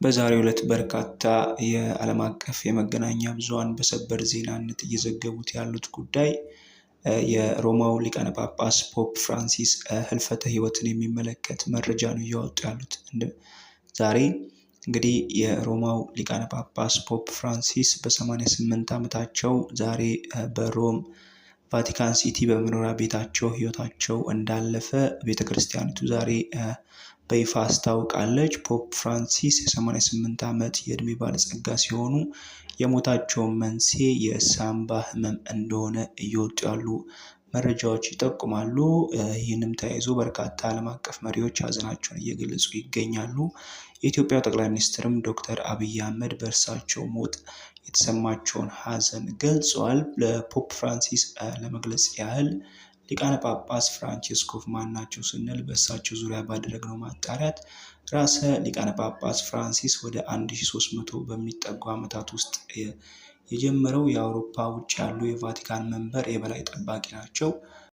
በዛሬው ዕለት በርካታ የዓለም አቀፍ የመገናኛ ብዙሃን በሰበር ዜናነት እየዘገቡት ያሉት ጉዳይ የሮማው ሊቃነ ጳጳስ ፖፕ ፍራንሲስ ህልፈተ ሕይወትን የሚመለከት መረጃ ነው እያወጡ ያሉት። ዛሬ እንግዲህ የሮማው ሊቃነ ጳጳስ ፖፕ ፍራንሲስ በ88 ዓመታቸው ዛሬ በሮም ቫቲካን ሲቲ በመኖሪያ ቤታቸው ሕይወታቸው እንዳለፈ ቤተክርስቲያኒቱ ዛሬ በይፋ አስታውቃለች። ፖፕ ፍራንሲስ የ88 ዓመት የዕድሜ ባለጸጋ ሲሆኑ የሞታቸውን መንስኤ የሳምባ ህመም እንደሆነ እየወጡ ያሉ መረጃዎች ይጠቁማሉ። ይህንም ተያይዞ በርካታ ዓለም አቀፍ መሪዎች ሀዘናቸውን እየገለጹ ይገኛሉ። የኢትዮጵያ ጠቅላይ ሚኒስትርም ዶክተር አብይ አህመድ በእርሳቸው ሞት የተሰማቸውን ሀዘን ገልጸዋል። ለፖፕ ፍራንሲስ ለመግለጽ ያህል ሊቃነ ጳጳስ ፍራንቺስኮስ ማን ናቸው ስንል በእሳቸው ዙሪያ ባደረግነው ማጣሪያት ራሰ ሊቃነ ጳጳስ ፍራንሲስ ወደ 1300 በሚጠጉ ዓመታት ውስጥ የጀመረው የአውሮፓ ውጭ ያሉ የቫቲካን መንበር የበላይ ጠባቂ ናቸው።